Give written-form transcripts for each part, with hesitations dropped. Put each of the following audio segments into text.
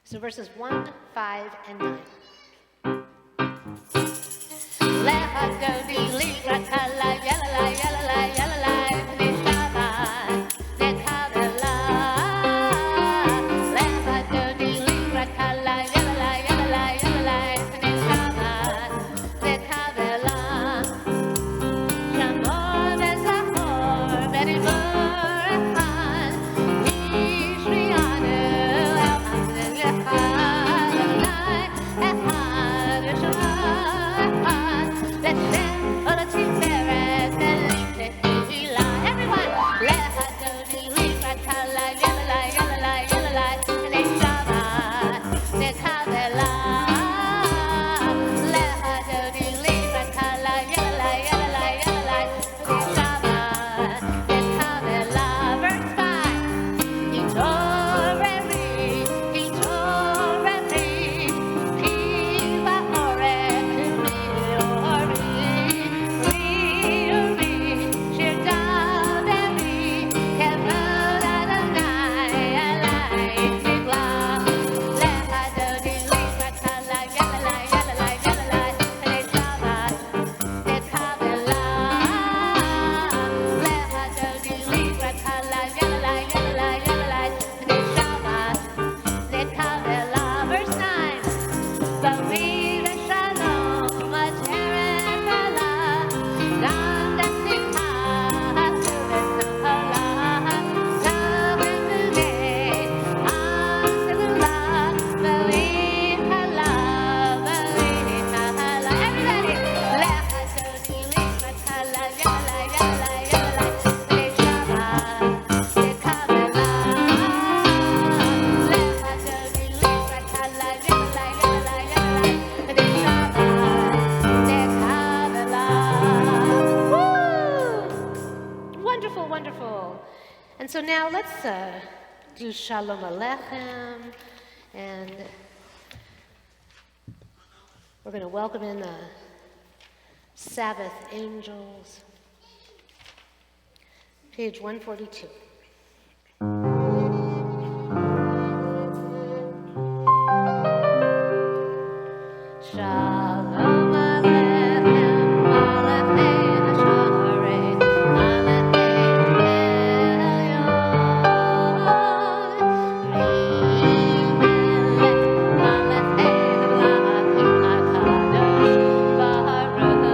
So verses 1, 5, and 9. And so now let's do Shalom Aleichem, and we're going to welcome in the Sabbath angels. Page 142. Shalom Aleichem, Aleichem Hasharet, Aleichem Elyon, Rimelech, Aleichem HaKadosh Baruch Hu.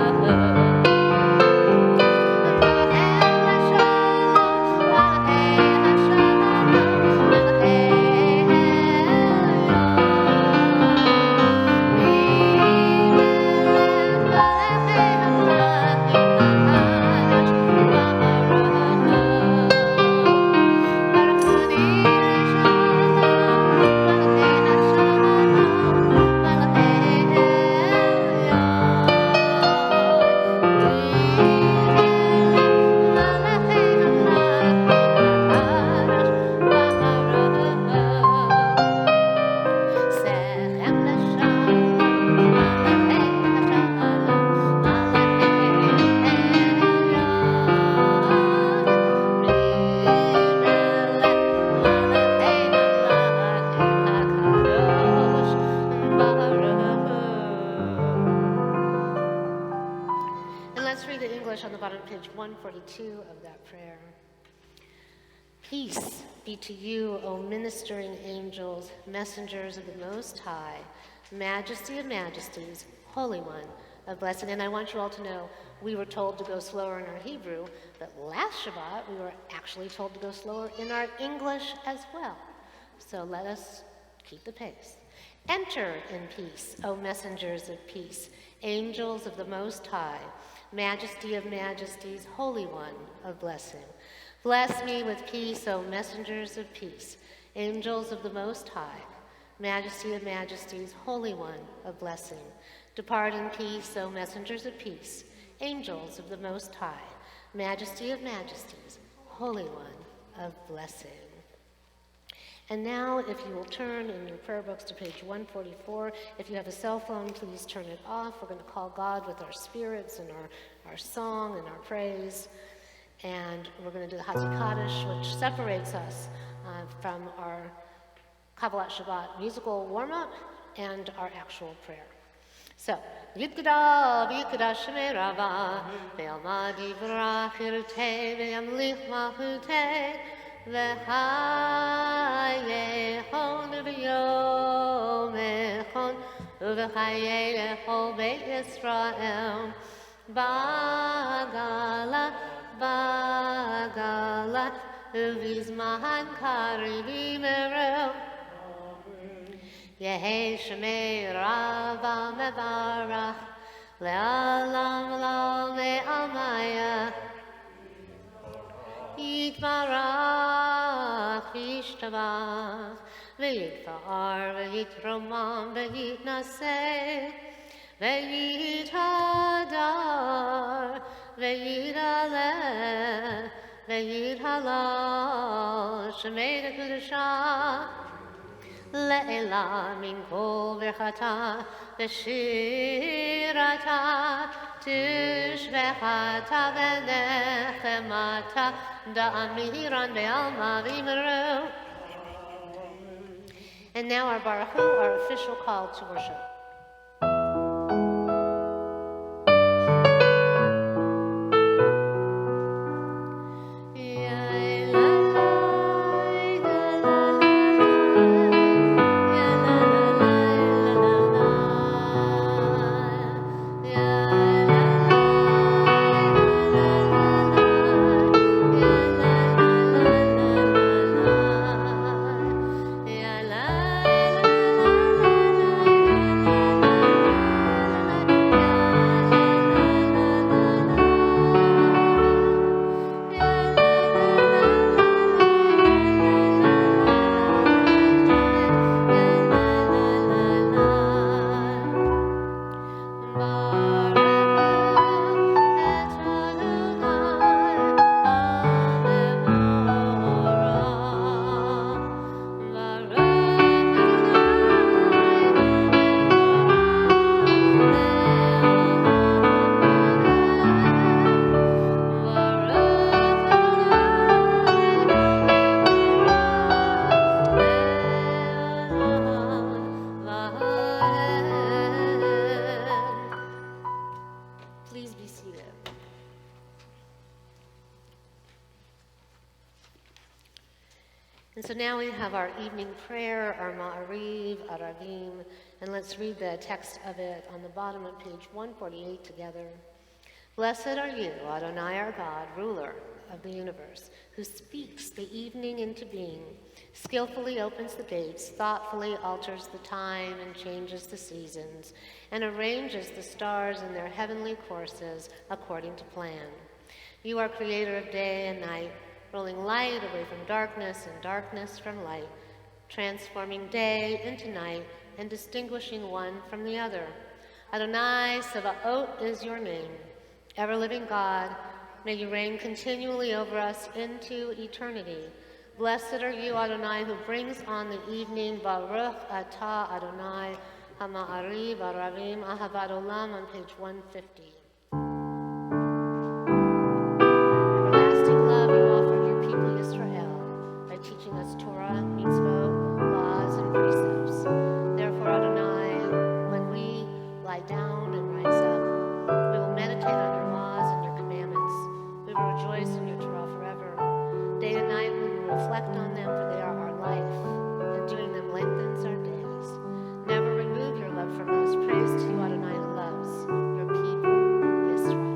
On the bottom of page 142 of that prayer. Peace be to you, O ministering angels, messengers of the Most High, Majesty of majesties, Holy One of blessing. And I want you all to know, we were told to go slower in our Hebrew, but last Shabbat we were actually told to go slower in our English as well. So let us keep the pace. Enter in peace, O messengers of peace, angels of the Most High, Majesty of majesties, Holy One of blessing. Bless me with peace, O messengers of peace, angels of the Most High, Majesty of majesties, Holy One of blessing. Depart in peace, O messengers of peace, angels of the Most High, Majesty of majesties, Holy One of blessing. And now, if you will turn in your prayer books to page 144, if you have a cell phone, please turn it off. We're going to call God with our spirits and our song and our praise. And we're going to do the Cottage Prayer, which separates us from our Kabbalat Shabbat musical warm-up and our actual prayer. So, Yitkada v'yikda shemei rava, ve'alma divrach irtei, ve'yamlich malchutei, v'chayechon v'yomechon, uv'chayechol beit Yisrael, bagala, bagala, uv'izman karibi mereu. Yehi Shemei Rava Mevarach Le'alam Lo Me'amaya Yitvarach V'yishtabach V'yitfa'ar V'yitromam V'yitnaseh V'yithadar V'yithaleh V'yithalal Shemei Kedusha Le'ela min kol v'chata v'shirata tishvechata v'nechemata da'amiran ve'alma v'imru. And now our Baruch Hu, our official call to worship. Please be seated. And so now we have our evening prayer, our Ma'ariv, Aravim, and let's read the text of it on the bottom of page 148 together. Blessed are you, Adonai our God, ruler of the universe, who speaks the evening into being, skillfully opens the gates, thoughtfully alters the time and changes the seasons, and arranges the stars in their heavenly courses according to plan. You are creator of day and night, rolling light away from darkness and darkness from light, transforming day into night and distinguishing one from the other. Adonai Sebaot is your name. Ever-living God, may you reign continually over us into eternity. Blessed are you, Adonai, who brings on the evening. Baruch atah Adonai, Hama'ariv, Aravim, Ahavat Olam on page 150. Everlasting love you offered your people Israel by teaching us Torah, mitzvot, laws, and precepts. Therefore, Adonai, when we lie down and rise up, we will meditate on your laws and your commandments. We will rejoice in your Torah forever. Day and night we will reflect on them, for they are our life, and doing them lengthens our days. Never remove your love from us. Praise to you, Adonai, who loves your people, Israel.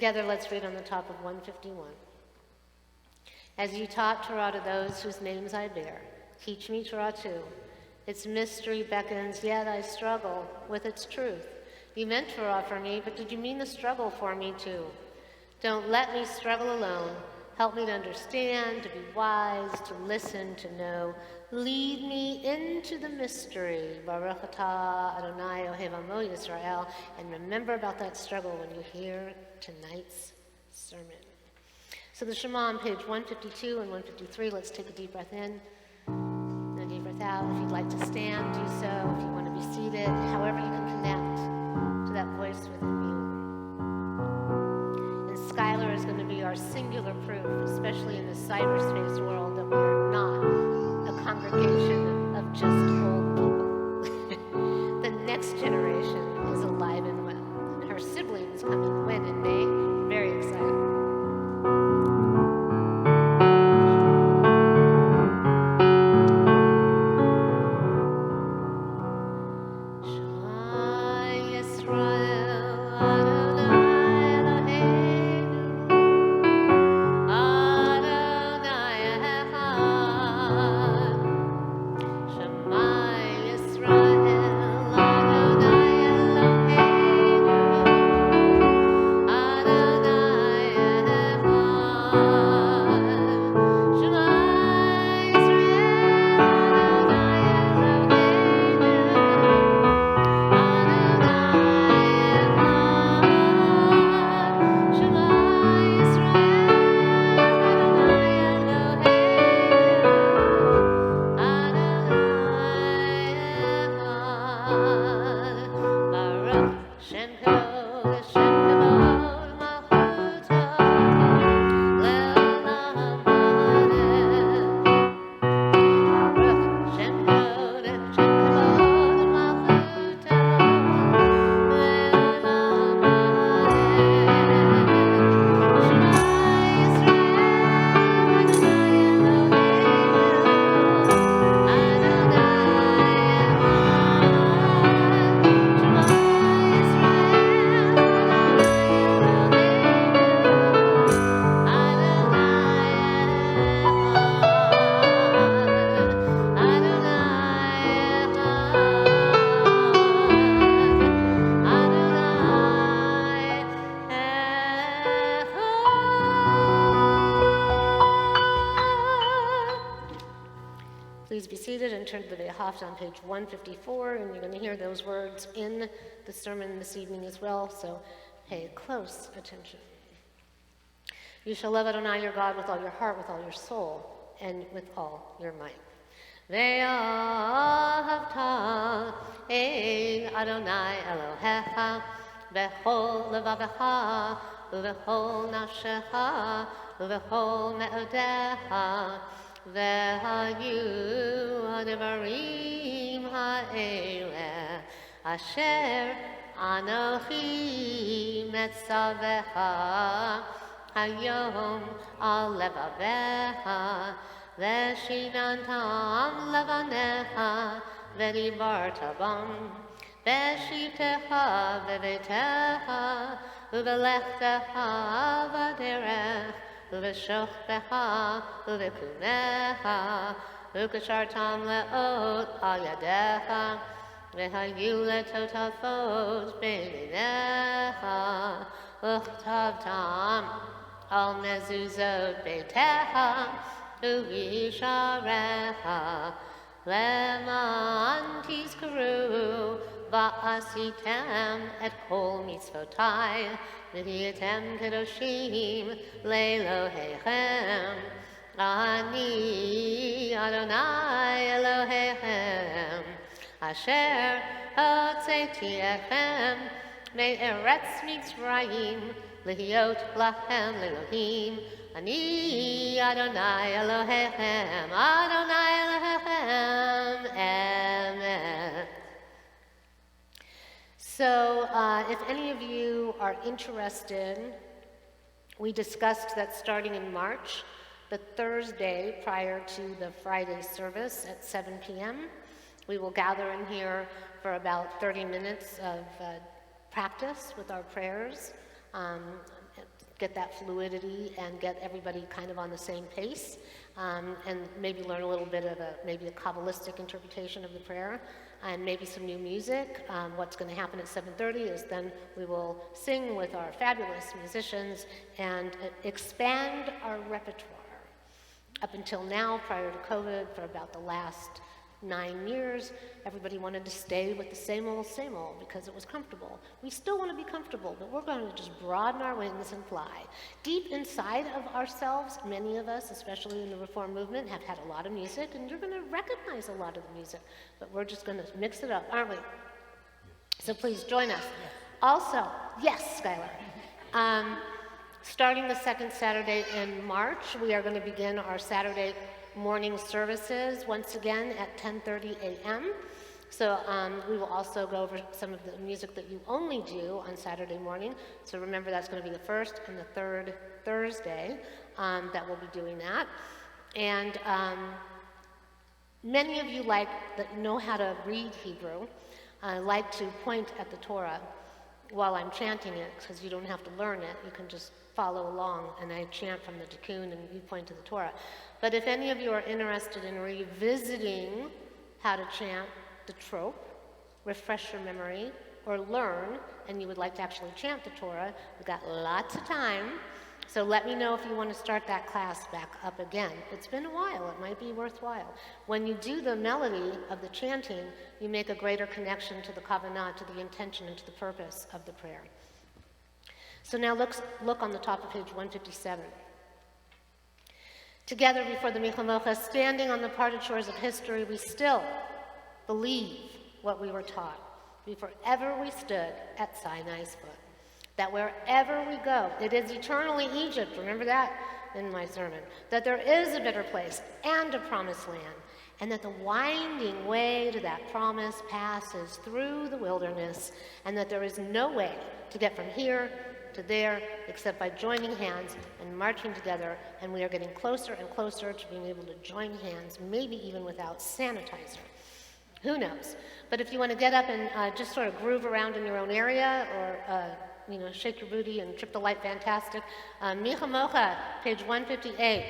Together, let's read on the top of 151. As you taught Torah to those whose names I bear, teach me Torah too. Its mystery beckons, yet I struggle with its truth. You meant Torah for me, but did you mean the struggle for me too? Don't let me struggle alone. Help me to understand, to be wise, to listen, to know. Lead me into the mystery. Baruch atah Adonai Ohev Amo Yisrael. And remember about that struggle when you hear tonight's sermon. So the Shema on page 152 and 153, let's take a deep breath in and a deep breath out. If you'd like to stand, do so. If you want to be seated, however you can connect to that voice within you. And Skylar is going to be our singular proof, especially in this cyberspace world, that we are not a congregation of just old people. The next generation is alive and well. And her siblings coming when in May. Very excited. Please be seated and turn to the Ve'ahavta on page 154, and you're going to hear those words in the sermon this evening as well, so pay close attention. You shall love Adonai your God with all your heart, with all your soul, and with all your might. Ve'ahavta ein Adonai Elohecha b'chol levavecha u'b'chol nafshecha u'b'chol me'odecha Ve'hayu ha'devarim ha'eleh asher anochi metzavecha hayom al levavecha ve'shinantam levanecha ve'dibarta bam ve'shivtecha ve'vetecha u've'lechtecha v'derech Uveshochtecha, uvekumecha, ukashartam leot al yadecha, vehayu letotafot beinecha, uchtavtam al mezuzot beitecha, uvisharecha, leman tizkaru, va'asitem et kol mitzvotai, V'hiyatem kedoshim le'Elohechem. Ani Adonai Elohechem. Asher hotzeti echem me'eretz Mitzrayim lehiyot lachem le'Elohim. Ani Adonai Elohechem. Adonai Elohechem. Emet. So if any of you are interested, we discussed that starting in March, the Thursday prior to the Friday service at 7 p.m., we will gather in here for about 30 minutes of practice with our prayers. get that fluidity and get everybody kind of on the same pace, and maybe learn a little bit of maybe a Kabbalistic interpretation of the prayer, and maybe some new music. What's going to happen at 7:30 is then we will sing with our fabulous musicians and expand our repertoire. Up until now, prior to COVID, for about the last 9 years, everybody wanted to stay with the same old because it was comfortable. We still want to be comfortable, but we're going to just broaden our wings and fly. Deep inside of ourselves, many of us, especially in the Reform movement, have had a lot of music, and you're going to recognize a lot of the music, but we're just going to mix it up, aren't we? So please join us. Also, yes, Skylar. Starting the second Saturday in March, we are going to begin our Saturday morning services once again at 10:30 a.m. So we will also go over some of the music that you only do on Saturday morning. So remember, that's going to be the first and the third Thursday that we'll be doing that. And many of you that know how to read Hebrew like to point at the Torah while I'm chanting it, because you don't have to learn it. You can just follow along, and I chant from the Tikkun and you point to the Torah. But if any of you are interested in revisiting how to chant the trope, refresh your memory, or learn, and you would like to actually chant the Torah, we've got lots of time. So let me know if you want to start that class back up again. It's been a while. It might be worthwhile. When you do the melody of the chanting, you make a greater connection to the kavanah, to the intention, and to the purpose of the prayer. So now look on the top of page 157. Together before the Michamocha, standing on the parted shores of history, we still believe what we were taught before ever we stood at Sinai's foot. That wherever we go, it is eternally Egypt, remember that in my sermon, that there is a better place and a promised land, and that the winding way to that promise passes through the wilderness, and that there is no way to get from here to there except by joining hands and marching together, and we are getting closer and closer to being able to join hands, maybe even without sanitizer. Who knows? But if you want to get up and just sort of groove around in your own area, or shake your booty and trip the light fantastic. Micha Mocha, page 158.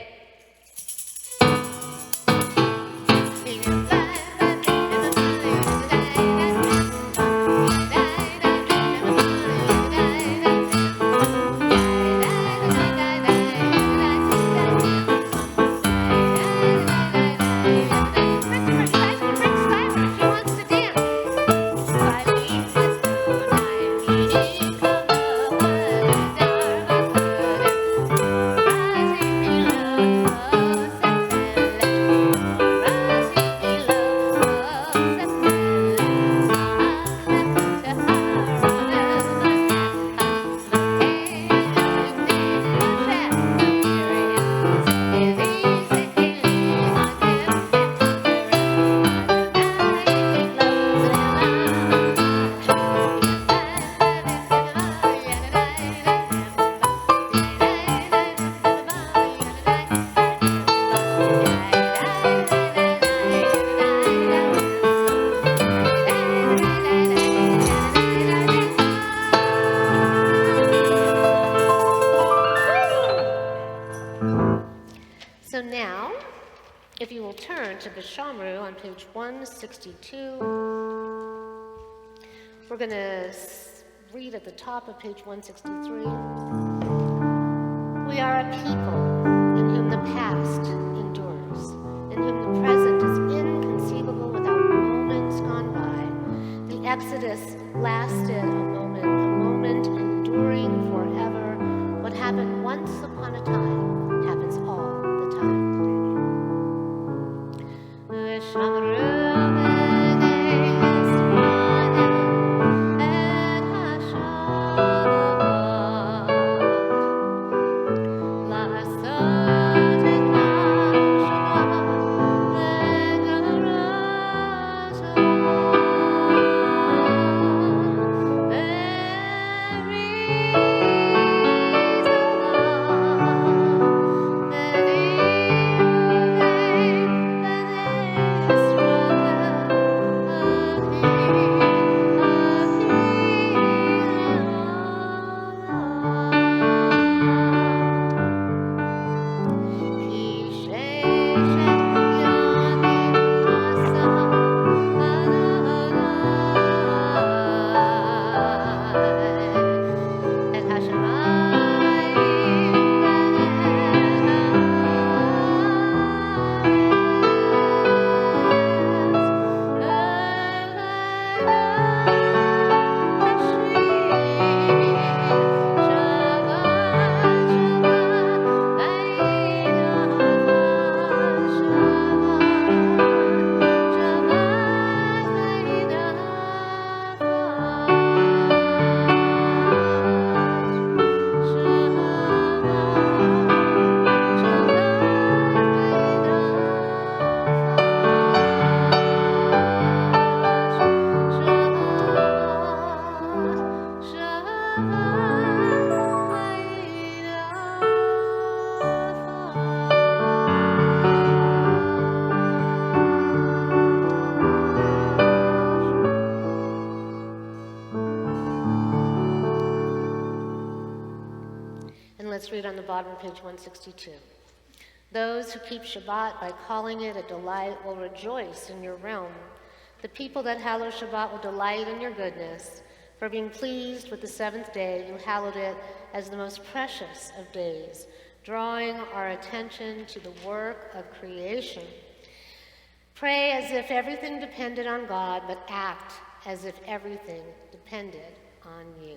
On page 162. We're going to read at the top of page 163. We are a people in whom the past endures, in whom the present is inconceivable without moments gone by. The Exodus lasted a moment enduring forever. What happened once upon a time happens all the time. La Let's read on the bottom of page 162. Those who keep Shabbat by calling it a delight will rejoice in your realm. The people that hallow Shabbat will delight in your goodness. For being pleased with the seventh day, you hallowed it as the most precious of days, drawing our attention to the work of creation. Pray as if everything depended on God, but act as if everything depended on you.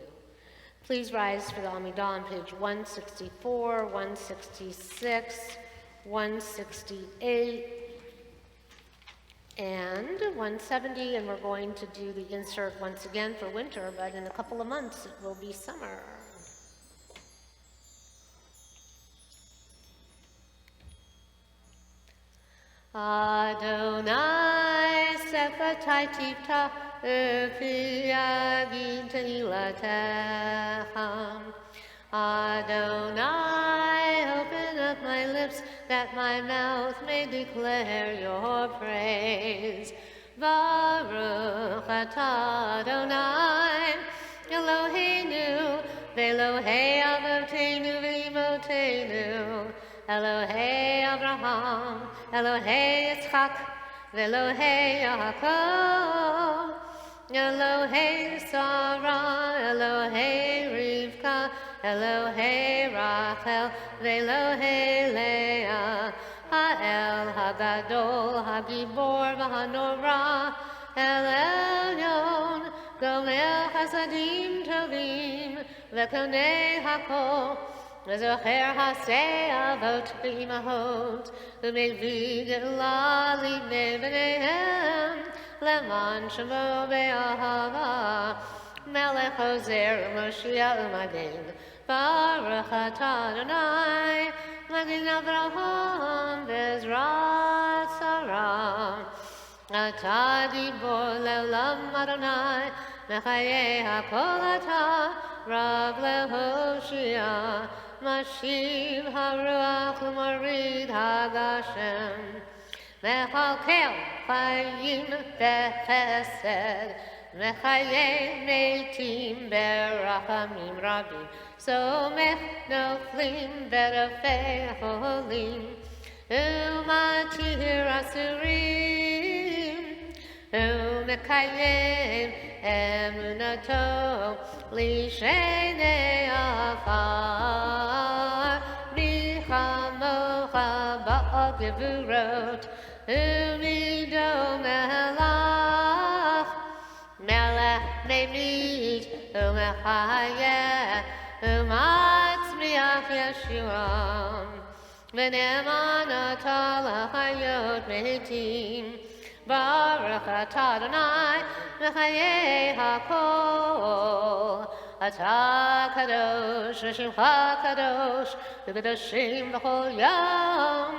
Please rise for the Amidah on page 164, 166, 168, and 170, and we're going to do the insert once again for winter, but in a couple of months it will be summer. Adonai Shabbat Ki Tisa Ufi Yagid Tehilatecha. Adonai, open up my lips that my mouth may declare your praise. Baruch atah Adonai, Eloheinu, Ve'Elohei Avotenu Ve'Imotenu, Elohei Abraham, Elohei Yitzchak, Ve'Elohei Yaakov, Elohei Sarah, Elohei Rivka, Elohei Rachel, Ve'Elohei Leah, Ha'el Hagadol, Hagibor, V'Hanora, El Elyon, Gomel Chasadim Tovim, V'Konei Hakol, V'Zocher Hasei Avot V'Imahot, V'Mevig Geulah Libnei B'neihem, Leman Shemo Be'ahava, Melech Hoser Moshiach U'Magen, Baruch atah Adonai, Magen Avraham V'Ezrat Sarah. Atah Gibor Le'olam Adonai, Mechayeh HaKol atah, Rav LeHoshia, Mashiv HaRuach U'Morid HaGashem. Mechalkel Chayim B'Chesed, Mechayeh Meitim Berachamim Rabim, Somech Noflim Berafei Holim, Umatir Asurim, Umekayem Emunato, Lishenei Afar, Michamocha Ba'al Gevurot, Umido Melach, Melech Memit, Umechayeh, Umatzmiach Yeshua, V'ne'eman atah l'chayot meitim, Baruch atah Adonai, Mechayeh HaKol. Atah kadosh, Shemcha kadosh, V'kadoshim b'chol yom,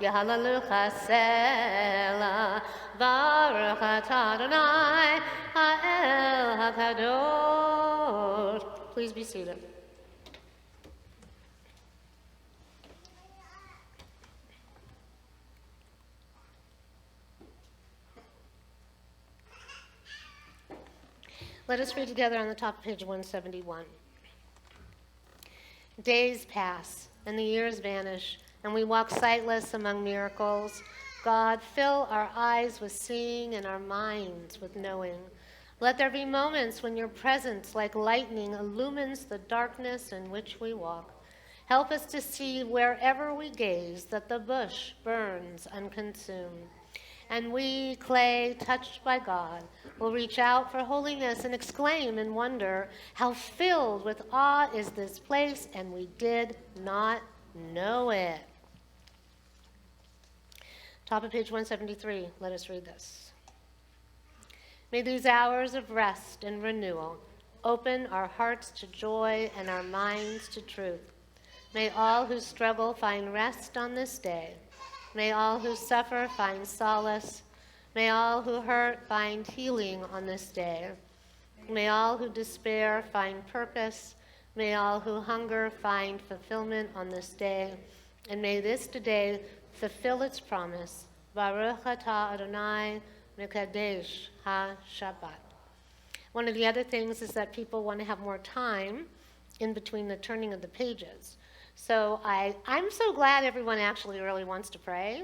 Yehalalucha Selah. Baruch atah Adonai, Ha'el HaKadosh. Please be seated. Let us read together on the top of page 171. Days pass, and the years vanish, and we walk sightless among miracles. God, fill our eyes with seeing and our minds with knowing. Let there be moments when your presence, like lightning, illumines the darkness in which we walk. Help us to see wherever we gaze that the bush burns unconsumed. And we, clay touched by God, will reach out for holiness and exclaim in wonder, how filled with awe is this place, and we did not know it. Top of page 173, let us read this. May these hours of rest and renewal open our hearts to joy and our minds to truth. May all who struggle find rest on this day. May all who suffer find solace. May all who hurt find healing on this day. May all who despair find purpose. May all who hunger find fulfillment on this day. And may this today fulfill its promise. Baruch atah Adonai Mekadesh ha-Shabbat. One of the other things is that people want to have more time in between the turning of the pages. So I'm so glad everyone actually really wants to pray.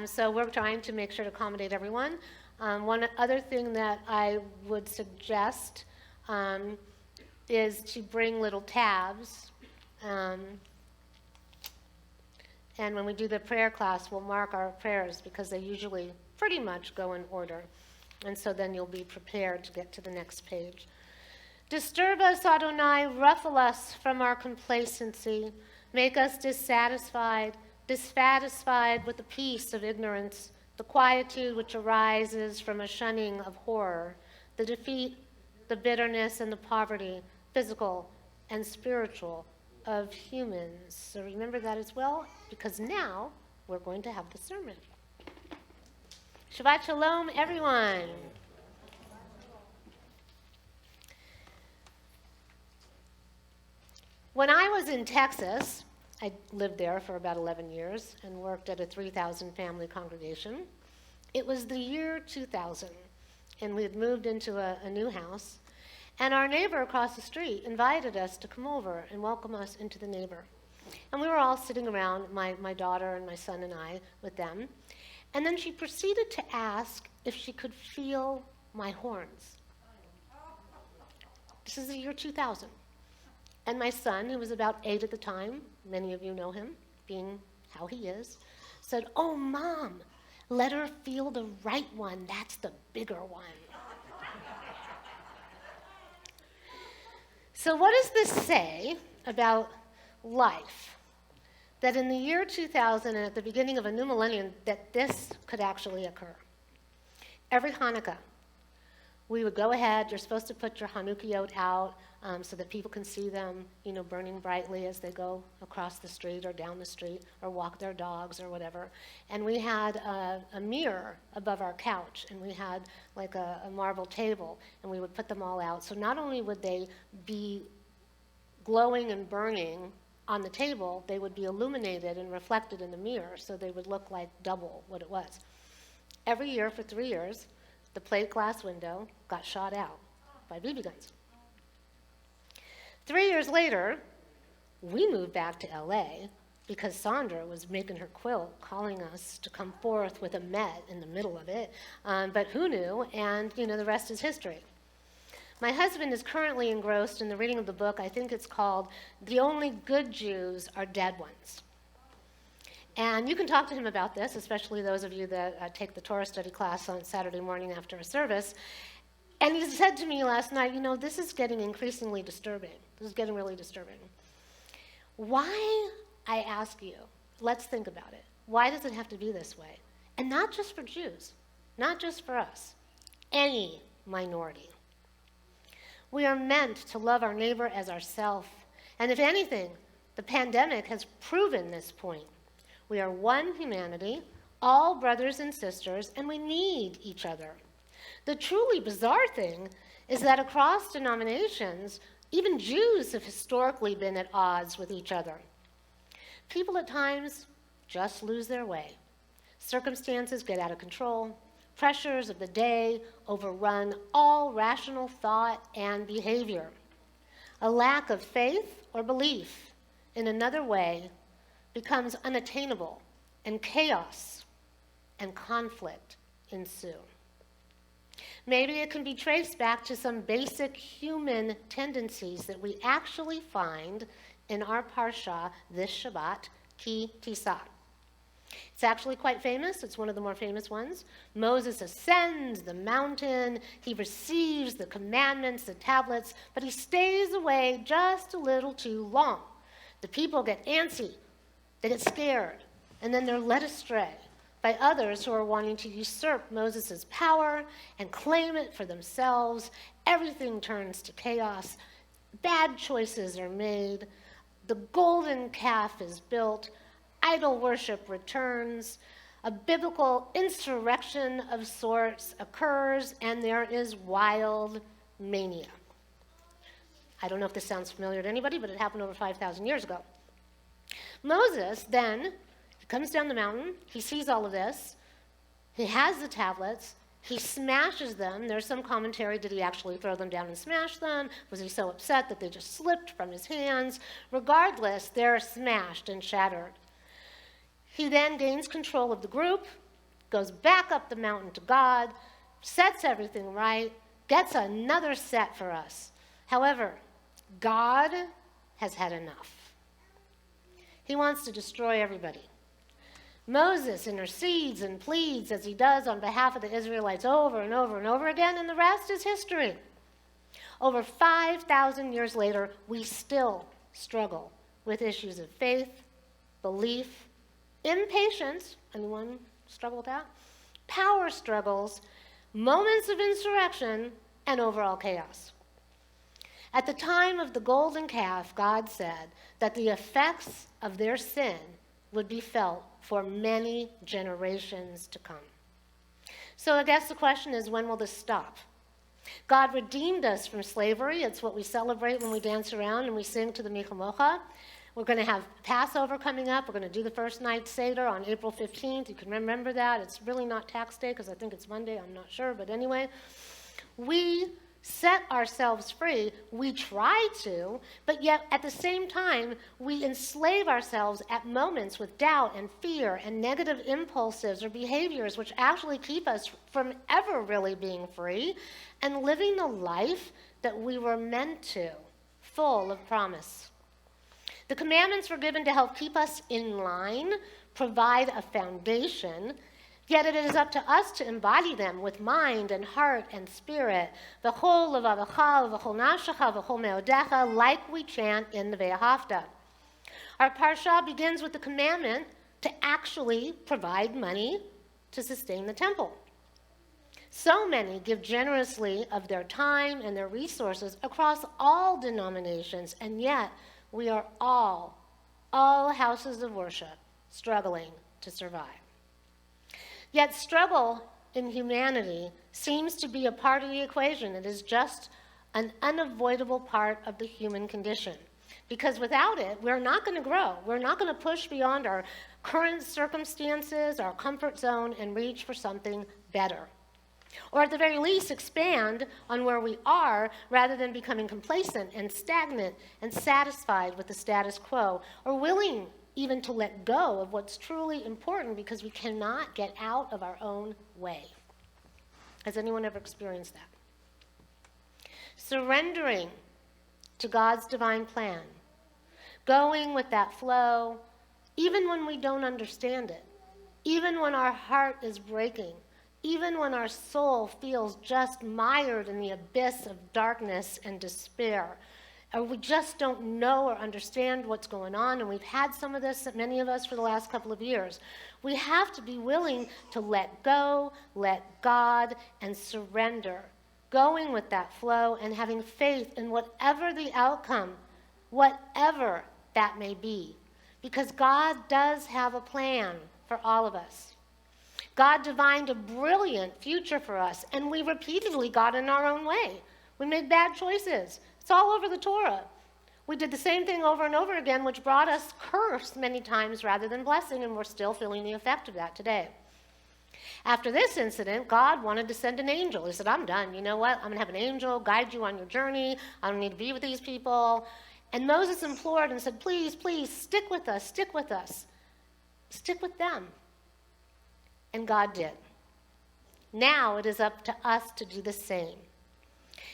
So we're trying to make sure to accommodate everyone. One other thing that I would suggest is to bring little tabs. And when we do the prayer class, we'll mark our prayers because they usually pretty much go in order. And so then you'll be prepared to get to the next page. Disturb us, Adonai, ruffle us from our complacency. Make us dissatisfied with the peace of ignorance, the quietude which arises from a shunning of horror, the defeat, the bitterness, and the poverty, physical and spiritual, of humans. So remember that as well, because now we're going to have the sermon. Shabbat Shalom, everyone. When I was in Texas, I lived there for about 11 years and worked at a 3,000 family congregation. It was the year 2000, and we had moved into a new house. And our neighbor across the street invited us to come over and welcome us into the neighbor. And we were all sitting around, my daughter and my son and I, with them. And then she proceeded to ask if she could feel my horns. This is the year 2000. And my son, who was about 8 at the time, many of you know him, being how he is, said, "Oh, Mom, let her feel the right one. That's the bigger one." So what does this say about life? That in the year 2000 and at the beginning of a new millennium, that this could actually occur. Every Hanukkah, we would go ahead, you're supposed to put your Hanukkahot out so that people can see them, burning brightly as they go across the street or down the street or walk their dogs or whatever. And we had a mirror above our couch, and we had like a marble table, and we would put them all out. So not only would they be glowing and burning on the table, they would be illuminated and reflected in the mirror, so they would look like double what it was. Every year for 3 years, the plate glass window got shot out by BB guns. 3 years later, we moved back to LA because Sandra was making her quilt, calling us to come forth with Emet in the middle of it. But who knew? And, the rest is history. My husband is currently engrossed in the reading of the book. I think it's called "The Only Good Jews Are Dead Ones." And you can talk to him about this, especially those of you that take the Torah study class on Saturday morning after a service. And he said to me last night, this is getting increasingly disturbing. This is getting really disturbing. Why, I ask you, let's think about it. Why does it have to be this way? And not just for Jews, not just for us, any minority. We are meant to love our neighbor as ourselves. And if anything, the pandemic has proven this point. We are one humanity, all brothers and sisters, and we need each other. The truly bizarre thing is that across denominations, even Jews have historically been at odds with each other. People at times just lose their way. Circumstances get out of control. Pressures of the day overrun all rational thought and behavior. A lack of faith or belief in another way becomes unattainable, and chaos and conflict ensue. Maybe it can be traced back to some basic human tendencies that we actually find in our Parsha this Shabbat Ki Tisa. It's actually quite famous. It's one of the more famous ones. Moses ascends the mountain. He receives the commandments, the tablets, but he stays away just a little too long. The people get antsy. They get scared, and then they're led astray by others who are wanting to usurp Moses' power and claim it for themselves. Everything turns to chaos. Bad choices are made. The golden calf is built. Idol worship returns. A biblical insurrection of sorts occurs, and there is wild mania. I don't know if this sounds familiar to anybody, but it happened over 5,000 years ago. Moses then comes down the mountain. He sees all of this. He has the tablets, He smashes them. There's some commentary, did he actually throw them down and smash them? Was he so upset that they just slipped from his hands? Regardless, they're smashed and shattered. He then gains control of the group, goes back up the mountain to God, sets everything right, gets another set for us. However, God has had enough. He wants to destroy everybody. Moses intercedes and pleads as he does on behalf of the Israelites over and over and over again, and the rest is history. Over 5,000 years later, we still struggle with issues of faith, belief, impatience, anyone struggle with that? Power struggles, moments of insurrection, and overall chaos. At the time of the golden calf, God said that the effects of their sin would be felt for many generations to come. So I guess the question is, when will this stop? God redeemed us from slavery. It's what we celebrate when we dance around and we sing to the Micha. We're going to have Passover coming up. We're going to do the first night Seder on April 15th. You can remember that. It's really not tax day because I think it's Monday. I'm not sure. But anyway, we set ourselves free. We try to, but yet at the same time, we enslave ourselves at moments with doubt and fear and negative impulses or behaviors which actually keep us from ever really being free and living the life that we were meant to, full of promise. The commandments were given to help keep us in line, provide a foundation, yet it is up to us to embody them with mind and heart and spirit, v'chol levavecha, v'chol nafshecha, v'chol meodecha, like we chant in the Ve'ahavta. Our Parsha begins with the commandment to actually provide money to sustain the temple. So many give generously of their time and their resources across all denominations, and yet we are all houses of worship, struggling to survive. Yet struggle in humanity seems to be a part of the equation. It is just an unavoidable part of the human condition. Because without it, we're not going to grow. We're not going to push beyond our current circumstances, our comfort zone, and reach for something better. Or at the very least, expand on where we are rather than becoming complacent and stagnant and satisfied with the status quo, or willing even to let go of what's truly important because we cannot get out of our own way. Has anyone ever experienced that? Surrendering to God's divine plan, going with that flow, even when we don't understand it, even when our heart is breaking, even when our soul feels just mired in the abyss of darkness and despair, or we just don't know or understand what's going on, and we've had some of this, many of us, for the last couple of years. We have to be willing to let go, let God, and surrender, going with that flow and having faith in whatever the outcome, whatever that may be, because God does have a plan for all of us. God divined a brilliant future for us, and we repeatedly got in our own way. We made bad choices. It's all over the Torah. We did the same thing over and over again, which brought us curse many times rather than blessing, and we're still feeling the effect of that today. After this incident, God wanted to send an angel. He said, I'm done. You know what? I'm going to have an angel guide you on your journey. I don't need to be with these people. And Moses implored and said, please, please, stick with us, stick with us. Stick with them. And God did. Now it is up to us to do the same.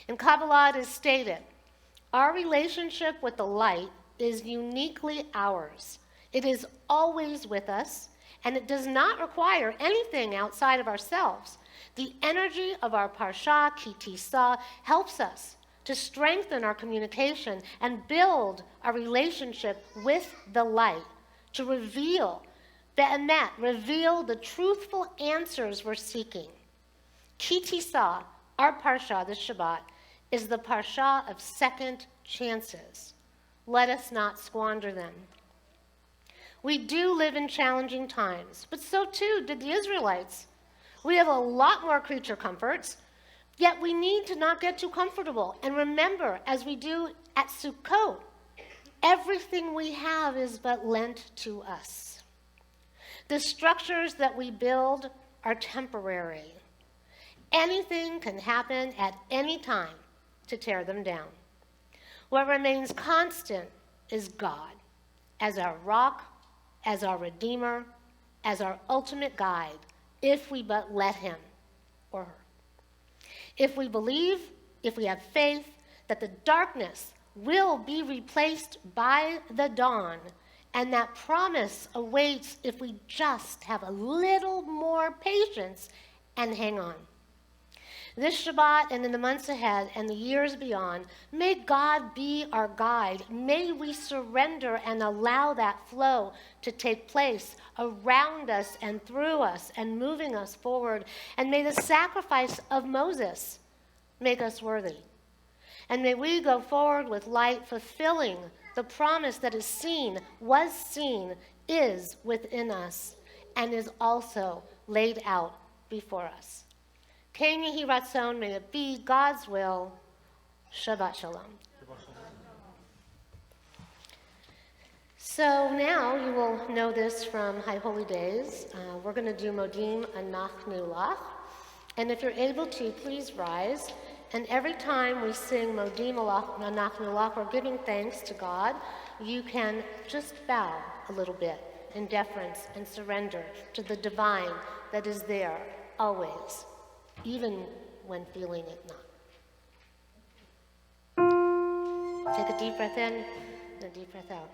In Kabbalah, it is stated, our relationship with the light is uniquely ours. It is always with us, and it does not require anything outside of ourselves. The energy of our Parsha Ki Tisa helps us to strengthen our communication and build our relationship with the light, to reveal the Emet, reveal the truthful answers we're seeking. Ki Tisa, our Parsha this Shabbat, is the Parsha of second chances. Let us not squander them. We do live in challenging times, but so too did the Israelites. We have a lot more creature comforts, yet we need to not get too comfortable. And remember, as we do at Sukkot, everything we have is but lent to us. The structures that we build are temporary. Anything can happen at any time to tear them down. What remains constant is God, as our rock, as our redeemer, as our ultimate guide, if we but let him or her. If we believe, if we have faith that the darkness will be replaced by the dawn, and that promise awaits if we just have a little more patience and hang on. This Shabbat and in the months ahead and the years beyond, may God be our guide. May we surrender and allow that flow to take place around us and through us and moving us forward. And may the sacrifice of Moses make us worthy. And may we go forward with light, fulfilling the promise that is seen, was seen, is within us, and is also laid out before us. Ken Yehi Ratzon, may it be God's will. Shabbat Shalom. So now you will know this from High Holy Days. We're going to do Modim Anachnu Lach. And if you're able to, please rise. And every time we sing Modim Anachnu Lach, we're giving thanks to God, you can just bow a little bit in deference and surrender to the divine that is there always, even when feeling it not. Take a deep breath in and a deep breath out.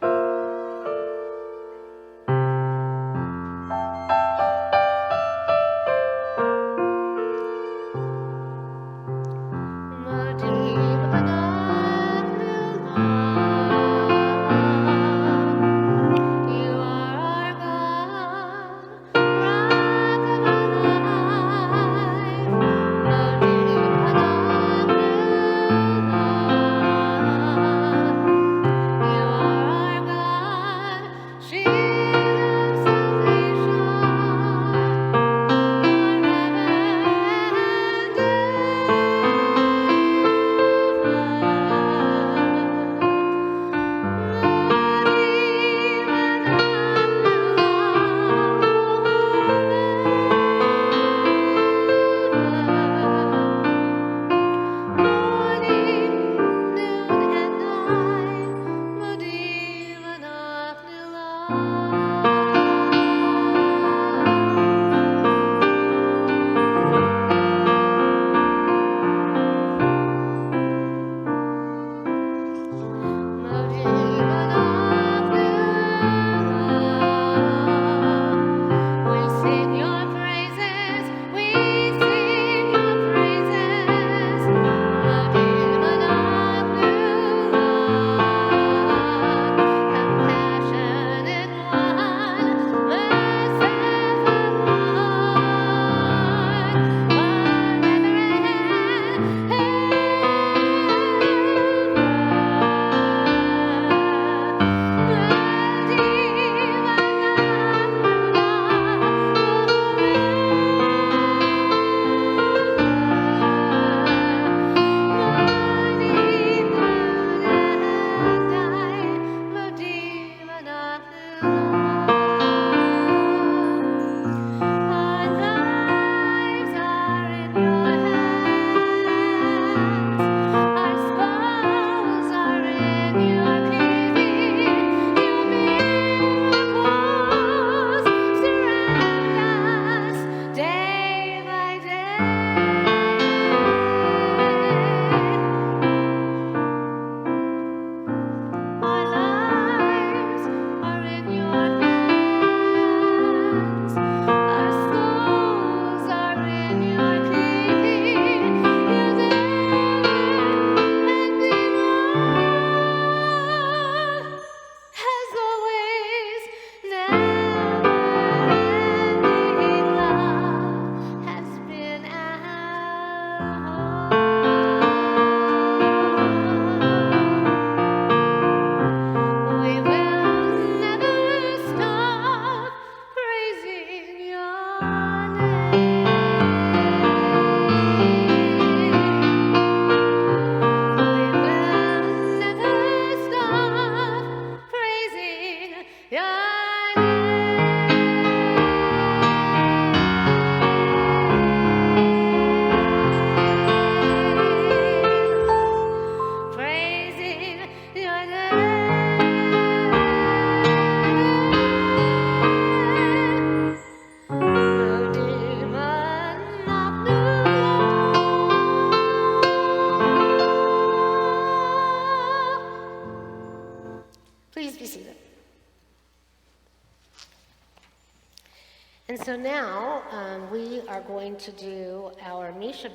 And so now we are going to do our Misha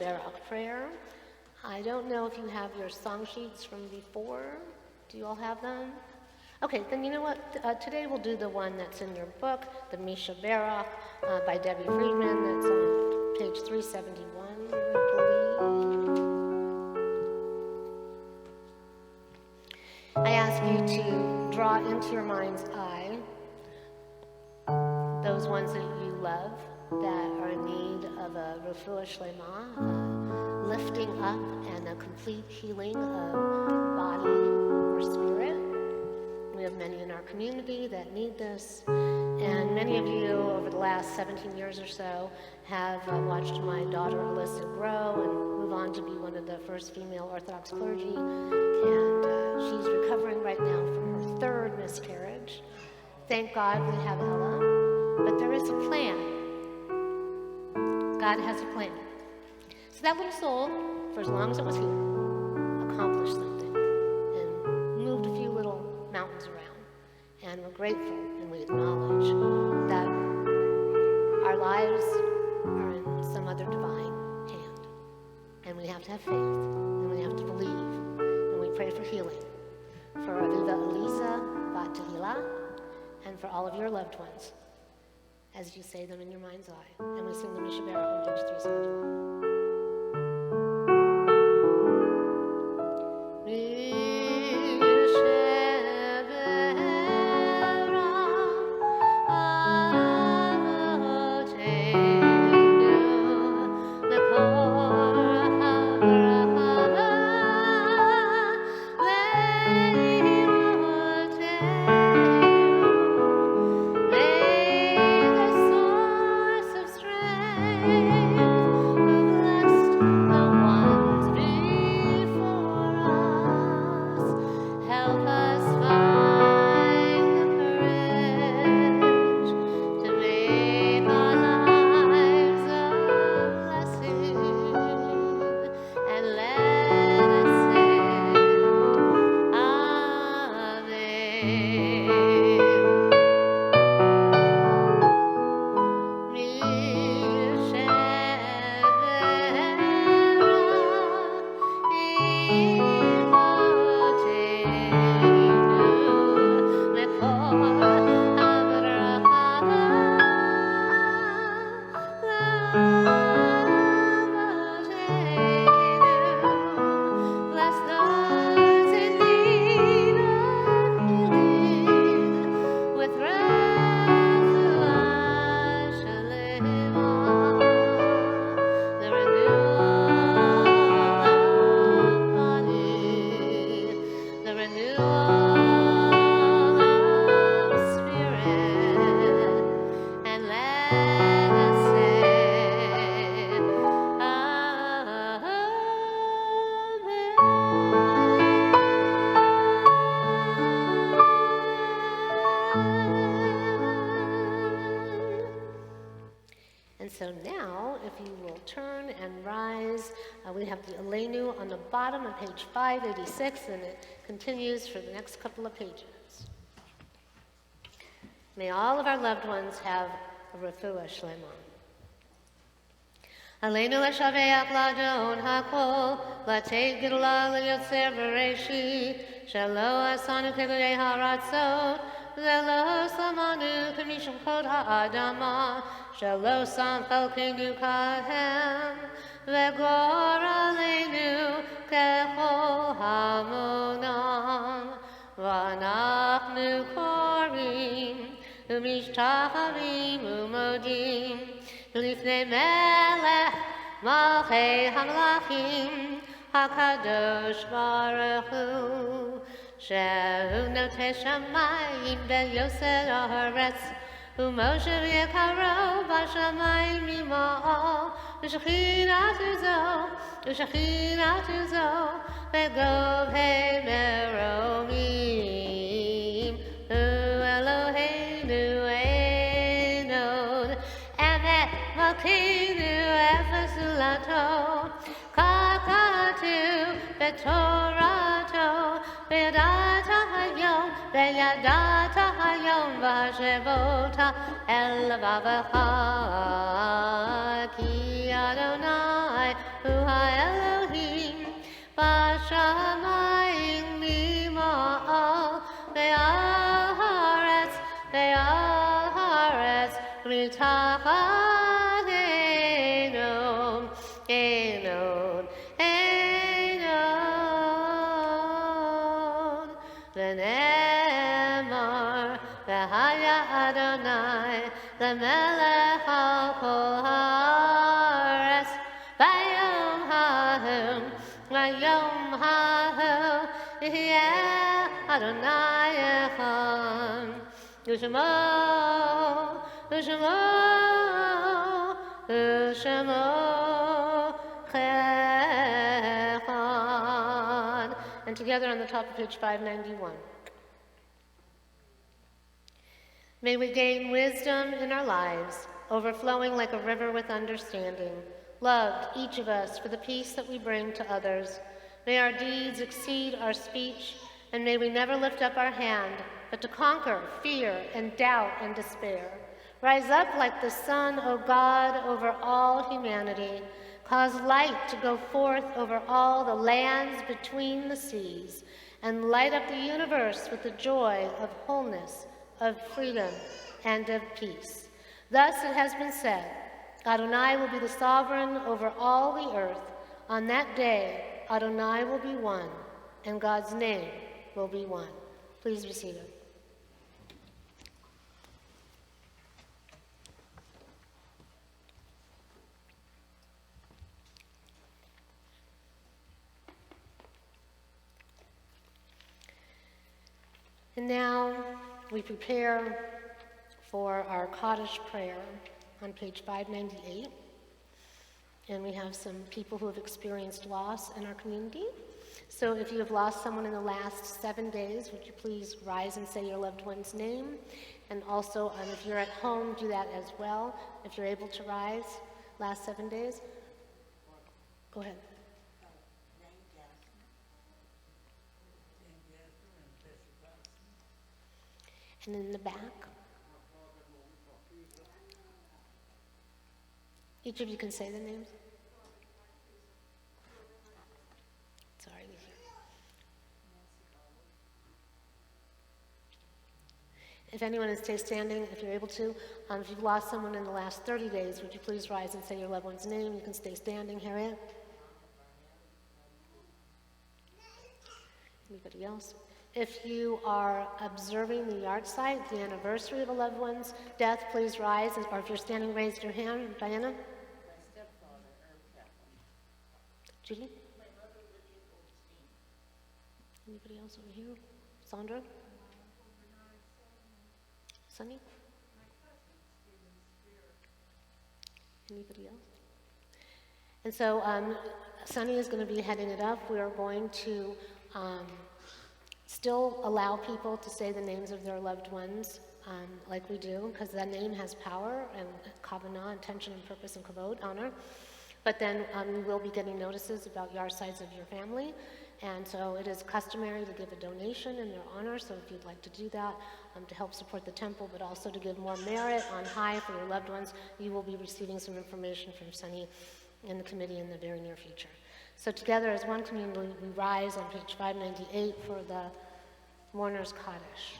prayer. I don't know if you have your song sheets from before. Do you all have them? Okay, then you know what? Today we'll do the one that's in your book, the Misha by Debbie Friedman. That's on page 371, I believe. I ask you to draw into your mind's eye those ones that you love that are in need of a refuah shlema, lifting up and a complete healing of body or spirit. We have many in our community that need this, and many of you over the last 17 years or so have watched my daughter Alyssa grow and move on to be one of the first female Orthodox clergy, and she's recovering right now from her third miscarriage. Thank God we have Ella, but there is a plan. God has a plan. So that little soul, for as long as it was here, accomplished something and moved a few little mountains around. And we're grateful and we acknowledge that our lives are in some other divine hand. And we have to have faith, and we have to believe, and we pray for healing for Aviva Elisa Bat Tehillah, and for all of your loved ones as you say them in your mind's eye. And we sing the Misha on page 371. So now, if you will turn and rise, we have the Aleinu on the bottom of page 586, and it continues for the next couple of pages. May all of our loved ones have a refuah shlema. Aleinu l'shaveach l'adon hakol, l'teit gedula l'yotzer b'reshit, shelo asanu kedei haratzot, Zelo samanu kamisham kod ha'adama, shelo sam chelkenu kahem, vegor aleinu kechol hamonam, v'anachnu korim, u'mishtachavim u'modim, lifnei melech malchei hamelachim, hakadosh baruch hu. Shehu note shamayim ve'yosed haaretz u'Moshe v'yekaro b'shamayim ima'al u'shechinatu zo ve'govhei meromim u'Eloheinu einod Emet malkeinu efes ulato kakatu be'torato וידעת היום, וידעת היום, והשבות אל לבבך, כי אדוני הוא האלוהים, בשמיים ממעל, ועל הארץ מתחת עינו, ונאמר, והיה אדוני למלך על כל הארץ, ביום ההוא יהיה אדוני אחד, ושמו אחד. And together on the top of page 591. May we gain wisdom in our lives, overflowing like a river with understanding, loved, each of us, for the peace that we bring to others. May our deeds exceed our speech, and may we never lift up our hand, but to conquer fear and doubt and despair. Rise up like the sun, O God, over all humanity. Cause light to go forth over all the lands between the seas, and light up the universe with the joy of wholeness, of freedom, and of peace. Thus it has been said, Adonai will be the sovereign over all the earth. On that day, Adonai will be one, and God's name will be one. Please be seated. And now we prepare for our Cottage Prayer on page 598. And we have some people who have experienced loss in our community. So if you have lost someone in the last 7 days, would you please rise and say your loved one's name? And also, if you're at home, do that as well. If you're able to rise, last 7 days. Go ahead. And in the back. Each of you can say the names. Sorry. If anyone is stay standing, if you're able to, if you've lost someone in the last 30 days, would you please rise and say your loved one's name? You can stay standing. Harriet? Anybody else? If you are observing the yard site, the anniversary of a loved one's death, please rise. Or if you're standing, raise your hand. Diana? My stepfather, Judy? My mother, Lydia Goldstein. Anybody else over here? Sandra? Sunny? Anybody else? And so Sunny is going to be heading it up. We are going to still allow people to say the names of their loved ones like we do, because that name has power and kavanah, intention and purpose and kavod, honor. But then you will be getting notices about yard sites of your family. And so it is customary to give a donation in their honor. So if you'd like to do that to help support the temple, but also to give more merit on high for your loved ones, you will be receiving some information from Sunny and the committee in the very near future. So together as one community, we rise on page 598 for the mourner's Kaddish.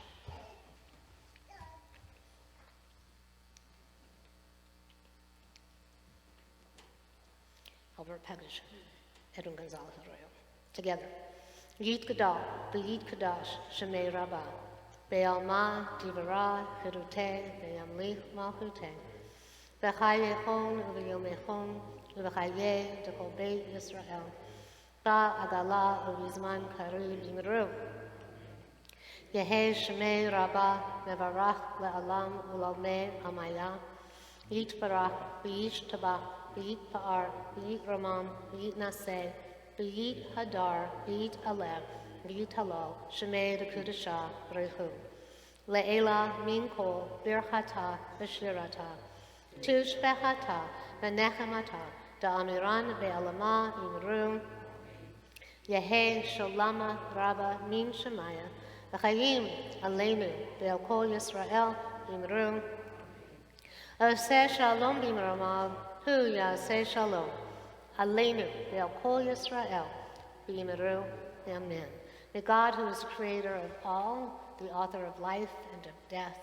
Albert Pegish, Edwin Gonzalez Arroyo. Together. Yit Gadal, B'Yit Kadash, Shemei Rabbah, Be'alma, Divara, Hirute, Be'amlich Malchute, V'chaye Chon, V'yomei Chon, V'chaye, Dekol Beit Yisrael, Ba Adala, Uvizman Karib Yimru. Yehe Shemei Rabbah, Mevarach Le'alam Ulalmei Amaya, Yit Barach, B'Yish Tabach, B'Yit Pa'ar, B'Yit Ramam, B'Yit Naseh, B'Yit Hadar, B'Yit Aleb, B'Yit Halal, Shemei Dekudashah, Rehu. Le'ela Min Kol, Birchata, V'Shirata, Tushbechata, V'Nechemata, Da'amiran Be'alama Yimru, Yehi Sholama Rabba Min Shemaya, V'chayim Aleinu Be'el Kol Yisrael B'imru. Oseh Shalom B'imramav, Hu Yaseh Shalom. Aleinu Be'el Kol Yisrael B'imru. Amen. May God, who is the creator of all, the author of life and of death,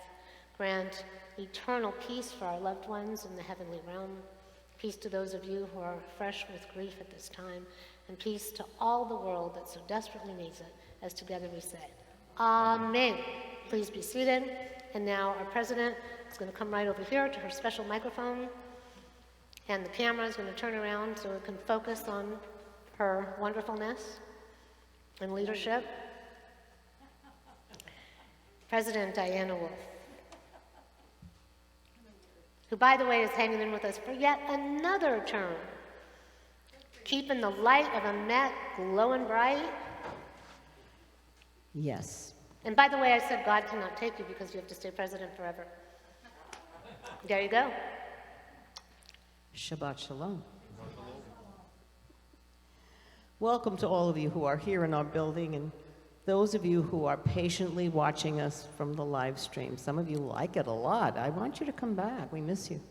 grant eternal peace for our loved ones in the heavenly realm, peace to those of you who are fresh with grief at this time, and peace to all the world that so desperately needs it, as together we say, Amen. Please be seated. And now our president is going to come right over here to her special microphone, and the camera is going to turn around so it can focus on her wonderfulness and leadership. President Diana Wolf, who, by the way, is hanging in with us for yet another term, keeping the light of Emet glowing bright. Yes. And by the way, I said God cannot take you because you have to stay president forever. There you go. Shabbat Shalom. Welcome to all of you who are here in our building and those of you who are patiently watching us from the live stream. Some of you like it a lot. I want you to come back. We miss you.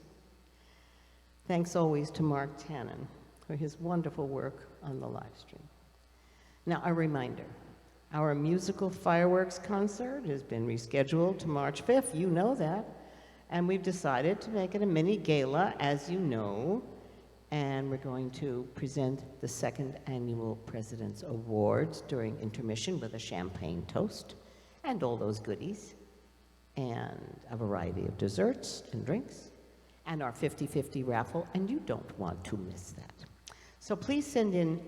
Thanks always to Mark Tannen for his wonderful work on the live stream. Now, a reminder. Our musical fireworks concert has been rescheduled to March 5th. You know that. And we've decided to make it a mini gala, as you know. And we're going to present the second annual President's Awards during intermission with a champagne toast and all those goodies and a variety of desserts and drinks and our 50-50 raffle, and you don't want to miss that. So please send in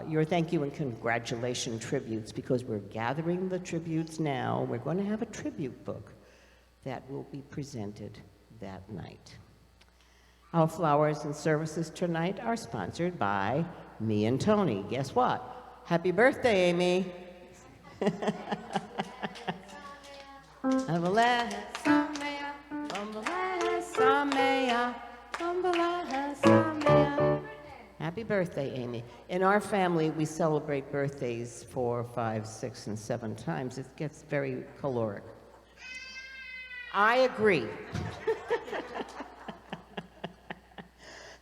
your thank you and congratulation tributes, because we're gathering the tributes now. We're going to have a tribute book that will be presented that night. Our flowers and services tonight are sponsored by me and Tony. Guess what? Happy birthday, Amy. Happy birthday, Amy. In our family, we celebrate birthdays 4, 5, 6, and 7 times. It gets very caloric. I agree.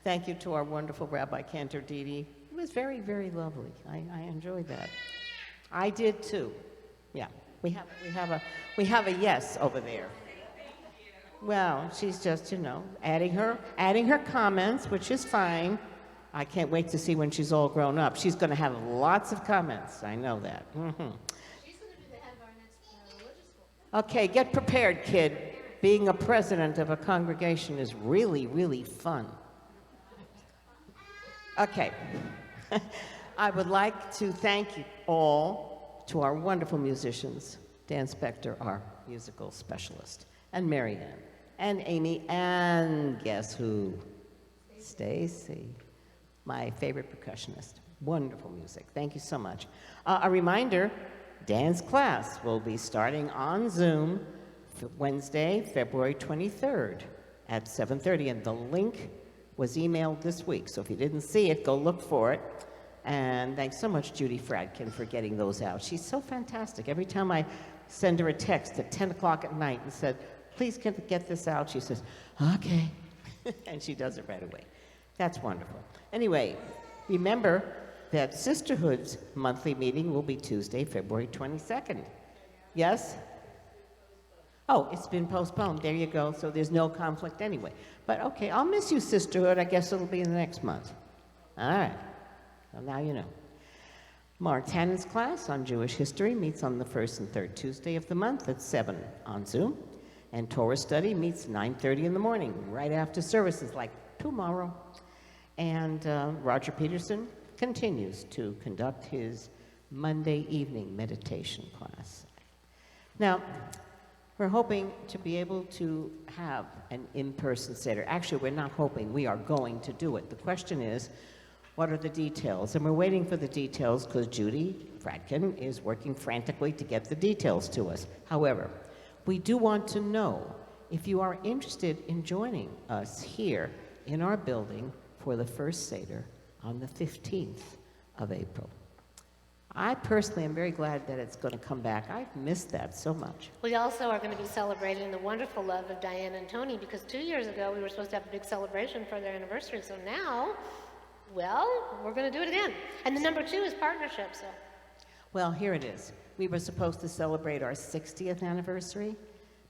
Thank you to our wonderful Rabbi Cantor Didi. It was very, very lovely. I enjoyed that. I did too. Yeah, we have a yes over there. Well, she's just, adding her comments, which is fine. I can't wait to see when she's all grown up. She's going to have lots of comments. I know that. Mm-hmm. She's going to be the head of our next religious school. Okay, get prepared, kid. Being a president of a congregation is really, really fun. Okay. I would like to thank you all to our wonderful musicians, Dan Spector, our musical specialist, and Mary Ann, and Amy, and guess who? Stacy, my favorite percussionist. Wonderful music. Thank you so much. A reminder, Dan's class will be starting on Zoom Wednesday, February 23rd at 7:30, and the link was emailed this week, so if you didn't see it, go look for it. And thanks so much, Judy Fradkin, for getting those out. She's so fantastic. Every time I send her a text at 10 o'clock at night and said, please get this out, she says, okay. And she does it right away. That's wonderful. Anyway, remember that Sisterhood's monthly meeting will be Tuesday, February 22nd. Yes? Oh, it's been postponed. There you go. So there's no conflict anyway. But okay, I'll miss you, Sisterhood. I guess it'll be in the next month. All right. Well, now you know. Mark Tannen's class on Jewish history meets on the first and third Tuesday of the month at 7 on Zoom. And Torah study meets 9:30 in the morning, right after services, like tomorrow. And Roger Peterson continues to conduct his Monday evening meditation class. Now, we're hoping to be able to have an in-person Seder. Actually, we're not hoping. We are going to do it. The question is, what are the details? And we're waiting for the details because Judy Fradkin is working frantically to get the details to us. However, we do want to know if you are interested in joining us here in our building for the first Seder on the 15th of April. I personally am very glad that it's going to come back. I've missed that so much. We also are going to be celebrating the wonderful love of Diane and Tony, because 2 years ago we were supposed to have a big celebration for their anniversary. So now, well, we're going to do it again. And the number 2 is partnership. So Well, here it is. We were supposed to celebrate our 60th anniversary,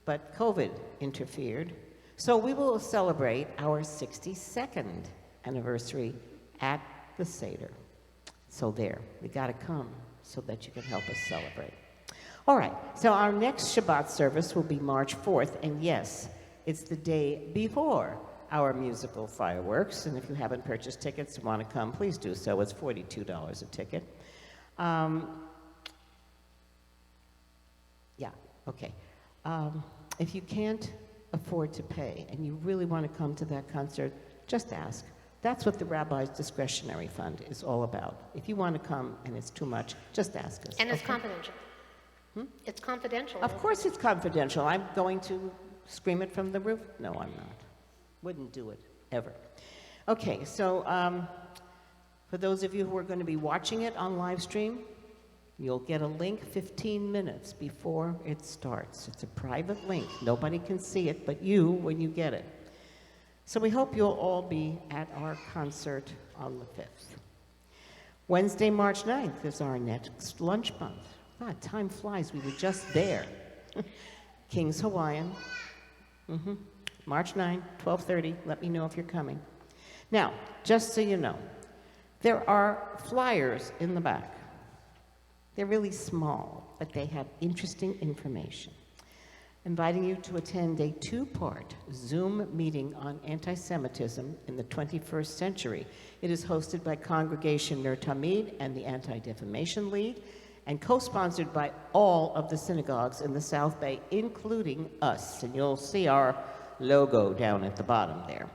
but COVID interfered. So we will celebrate our 62nd anniversary at the Seder. So there, we got to come so that you can help us celebrate. All right, so our next Shabbat service will be March 4th, and yes, it's the day before our musical fireworks, and if you haven't purchased tickets and want to come, please do so. It's $42 a ticket. Yeah, okay. If you can't afford to pay and you really want to come to that concert, just ask. That's what the Rabbi's Discretionary Fund is all about. If you want to come and it's too much, just ask us. and it's okay? confidential. It's confidential. Of course it's confidential. I'm going to scream it from the roof? No, I'm not. Wouldn't do it, ever. Okay, so for those of you who are going to be watching it on live stream, you'll get a link 15 minutes before it starts. It's a private link. Nobody can see it but you when you get it. So we hope you'll all be at our concert on the 5th. Wednesday, March 9th is our next lunch month. God, time flies. We were just there. King's Hawaiian. March 9, 12:30. Let me know if you're coming. Now, just so you know, there are flyers in the back. They're really small, but they have interesting information. Inviting you to attend a 2-part Zoom meeting on anti-Semitism in the 21st century. It is hosted by Congregation Ner Tamid and the Anti-Defamation League, and co-sponsored by all of the synagogues in the South Bay, including us. And you'll see our logo down at the bottom there.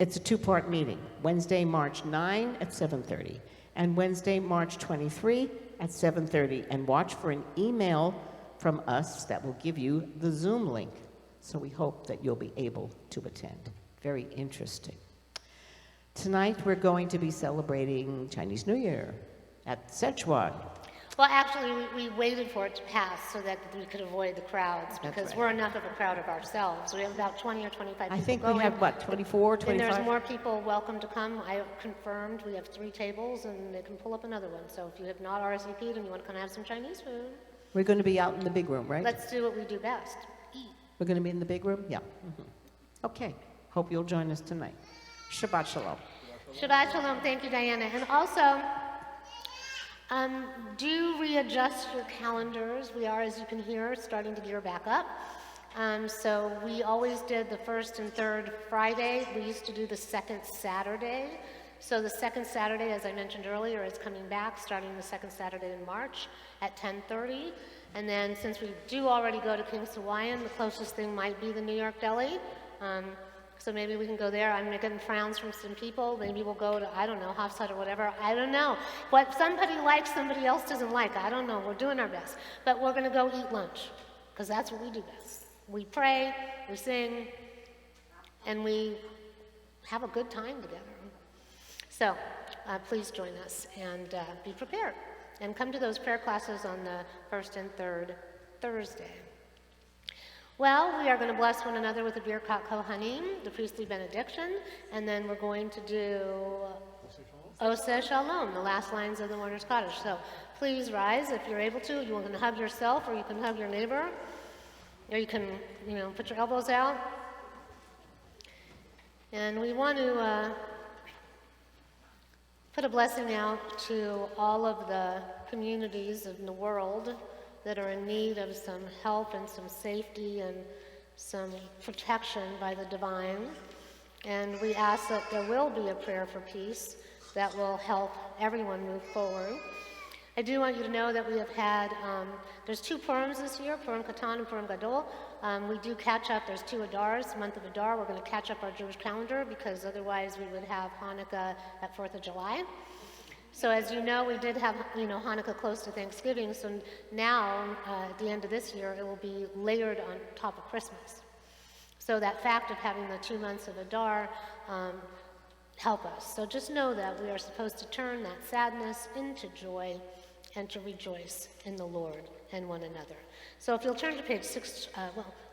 It's a 2-part meeting, Wednesday, March 9 at 7:30, and Wednesday, March 23 at 7:30. And watch for an email from us that will give you the Zoom link. So we hope that you'll be able to attend. Very interesting. Tonight, we're going to be celebrating Chinese New Year at Szechuan. Well, actually, we waited for it to pass so that we could avoid the crowds, because right. we're enough of a crowd of ourselves. We have about 20 or 25 people I think going. we have, what, 24, And 25? there's more people welcome to come. I have confirmed we have 3 tables, and they can pull up another one. So if you have not RSVP'd and you want to come have some Chinese food, We're going to be out in the big room, right? let's do what we do best, eat. We're going to be in the big room? Yeah. Okay. Hope you'll join us tonight. Shabbat Shalom. Shabbat Shalom. Thank you, Diana. And also, do readjust your calendars. We are, as you can hear, starting to gear back up. So we always did the 1st and 3rd Friday. We used to do the 2nd Saturday. So the 2nd Saturday, as I mentioned earlier, is coming back, starting the 2nd Saturday in March at 10:30. And then since we do already go to King's Hawaiian, the closest thing might be the New York Deli. So maybe we can go there. I'm getting frowns from some people. Maybe we'll go to, I don't know, Hofstad or whatever. I don't know. What somebody likes, somebody else doesn't like. I don't know. We're doing our best. But we're going to go eat lunch, because that's what we do best. We pray, we sing, and we have a good time together. So please join us and be prepared. And come to those prayer classes on the 1st and 3rd Thursday. Well, we are going to bless one another with the Birkat Kohanim, the priestly benediction, and then we're going to do Oseh Shalom, the last lines of the Mourner's Cottage. So please rise if you're able to. You can hug yourself, or you can hug your neighbor, or you can, put your elbows out. And we want to put a blessing out to all of the communities in the world that are in need of some help and some safety and some protection by the divine. And we ask that there will be a prayer for peace that will help everyone move forward. I do want you to know that we have had, there's 2 Purims this year, Purim Katan and Purim Gadol. We do catch up, there's 2 Adars, month of Adar. We're going to catch up our Jewish calendar, because otherwise we would have Hanukkah at 4th of July. So as you know, we did have, Hanukkah close to Thanksgiving, so now, at the end of this year, it will be layered on top of Christmas. So that fact of having the 2 months of Adar help us. So just know that we are supposed to turn that sadness into joy and to rejoice in the Lord and one another. So if you'll turn to page 6,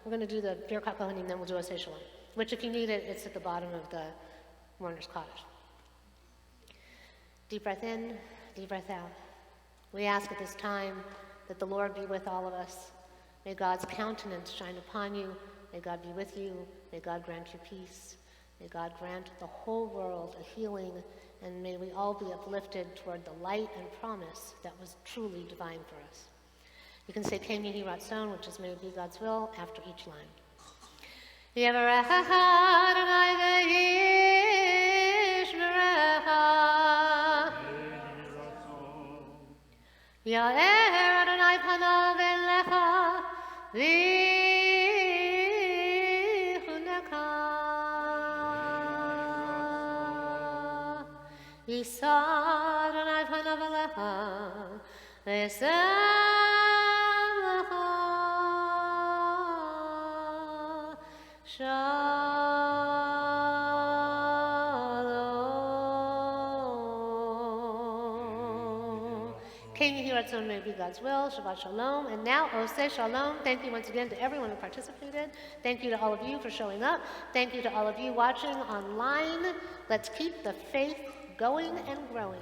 we're going to do the Birkat Kohanim, then we'll do Asay Shalom, which if you need it, it's at the bottom of the mourner's cottage. Deep breath in, deep breath out. We ask at this time that the Lord be with all of us. May God's countenance shine upon you. May God be with you. May God grant you peace. May God grant the whole world a healing, and may we all be uplifted toward the light and promise that was truly divine for us. You can say Ken Yehi Ratzon, which is may it be God's will, after each line. Yevarechecha Adonai v'yishmerecha. Ya'er Adonai panav elecha v'yichuneka. Yisa Adonai panav elecha v'yisem lecha. Shalom. King Yehi Ratzon, may it be God's will. Shabbat Shalom. And now, Oseh Shalom. Thank you once again to everyone who participated. Thank you to all of you for showing up. Thank you to all of you watching online. Let's keep the faith going and growing.